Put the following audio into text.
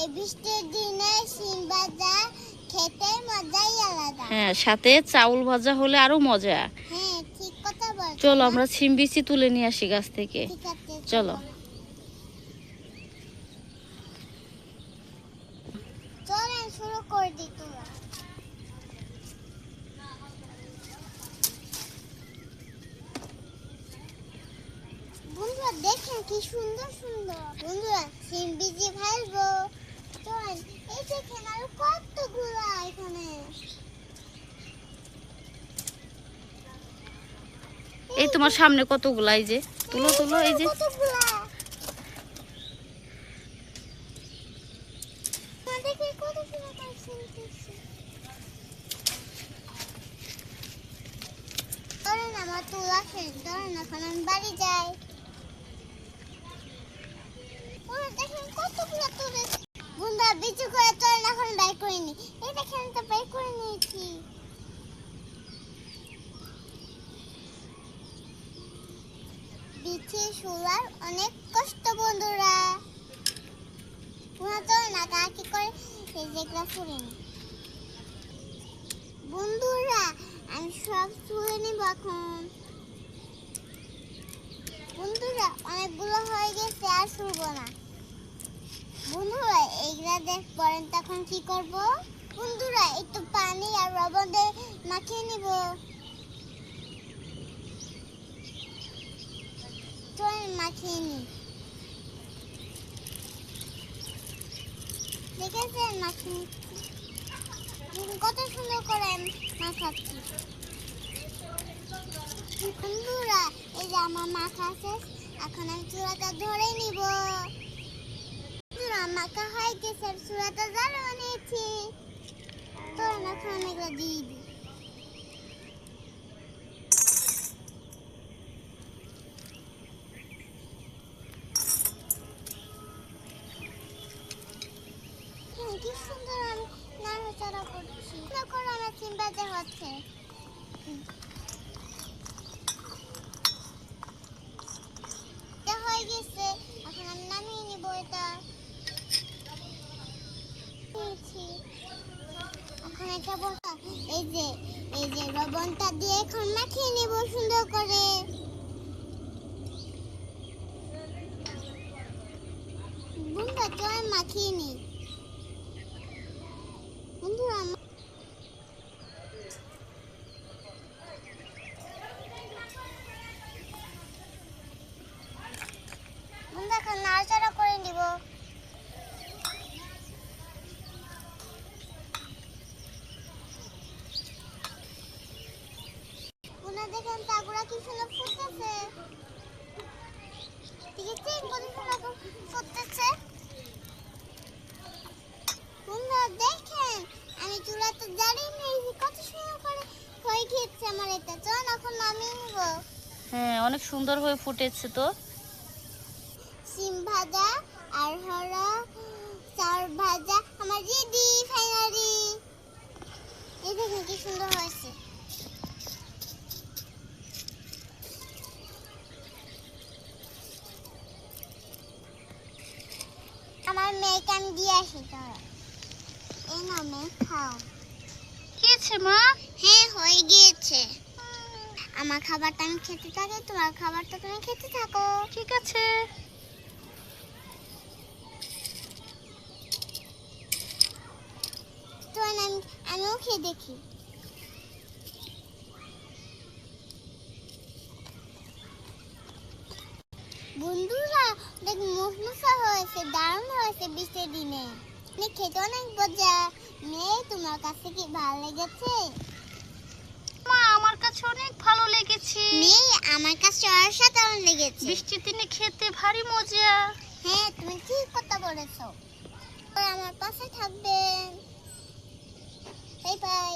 এই বৃষ্টির দিনে শিম ভাজা খেতে মজাই আলাদা। হ্যাঁ, সাথে চাউল ভাজা হলে আরো মজা। হ্যাঁ, ঠিক কথা বলছো। চলো আমরা শিম বিচি তুলে নিয়ে আসি গাছ থেকে। ঠিক আছে, চলো। চলেন শুরু করে দিই তোমরা। বন্ধুরা দেখেন কি সুন্দর সুন্দর। বন্ধুরা শিম বিচি ভাজবো। চলেন, এই দেখেন আরো কতগুলা এখানে। এই তোমার সামনে কতগুলা, এই যে তুলো তুলো, এই যে কতগুলা। দেখি কতগুলা পাইছেন। ধরেন আমার তোলা শেষ, ধরেন এখন আমি বাড়ি যাই। দেখেন কতগুলো তুলেছি। বন্ধুরা বিচু করে ধরেন এখন বাই করে নি। এই দেখেন তো বাই করে নিয়েছি। বিচি শোলার অনেক কষ্ট বন্ধুরা। তো না কাকি করে এই যেগুলো ফুলে নি। বন্ধুরা আমি সব তুলে নিব এখন। বন্ধুরা অনেকগুলো হয়ে গেছে, আর শুরবো না। বন্ধুরা এইগুলা দেখ পরেন তখন কি করব। বন্ধুরা একটু পানি আর লবণ দিয়ে মাখিয়ে নিব। চলেন মাখিয়ে নি। দেখেছেন মাখিয়ে কত সুন্দর করে মাখাচ্ছি। বন্ধুরা এই যে আমার মাখা শেষ, এখন আমি চুলাটা ধরে নিব। মাখা হয়ে গেছে, চুলাটা জ্বালিয়ে নিয়েছি। তো এখন আমি এগুলো দিয়ে দিই। কি সুন্দর আমি নাড়াচাড়া করছি। করে আমার শিম ভাজা হচ্ছে। হয়ে গেছে, এখন আমি নামিয়ে নিব এটা। এখন এটা বসা এই যে লবণটা দিয়ে এখন মাখিয়ে নিব সুন্দর করে। বন্ধুরা চল মাখিয়ে নি। বন্ধুরা এখন নাড়াচাড়া করে নিব। দেখেন তাগুলা কি সুন্দর ফুটতেছে। ঠিক আছে, কত সুন্দর ফুটতেছে। বন্ধুরা দেখেন আমি চুলাতে জ্বালিয়ে নিয়েছি, কত সুন্দর করে হয়ে গিয়েছে আমার এটা। চল এখন নামিয়ে নিব। হ্যাঁ, অনেক সুন্দর হয়ে ফুটেছে তো। শিম ভাজা আর হলো চাউল ভাজা আমার রেডি ফাইনালি। এই দেখেন কি সুন্দর হয়েছে। আমার মেয়েকে আমি দিয়ে আসি। এই না মেয়ে খাও। কি হয়েছে মা? হ্যাঁ হয়ে গিয়েছে। আমার খাবারটা আমি খেতে থাকি, তোমার খাবারটা তুমি খেতে থাকো। ঠিক আছে। তো আমিও খেয়ে দেখি। বন্ধুরা দেখ মুসমুসা হয়েছে, দারুণ হয়েছে বৃষ্টির দিনে। খেতে অনেক মজা। মেয়ে তোমার কাছে কি ভালো লেগেছে? মা আমার কাছে অনেক ভালো লেগেছে। মেয়ে আমার কাছে অসাধারণ লেগেছে। বৃষ্টির দিনে খেতে ভারী মজা। হ্যাঁ তুমি ঠিক কথা বলেছো। আমার পাশে থাকবেন। Bye bye.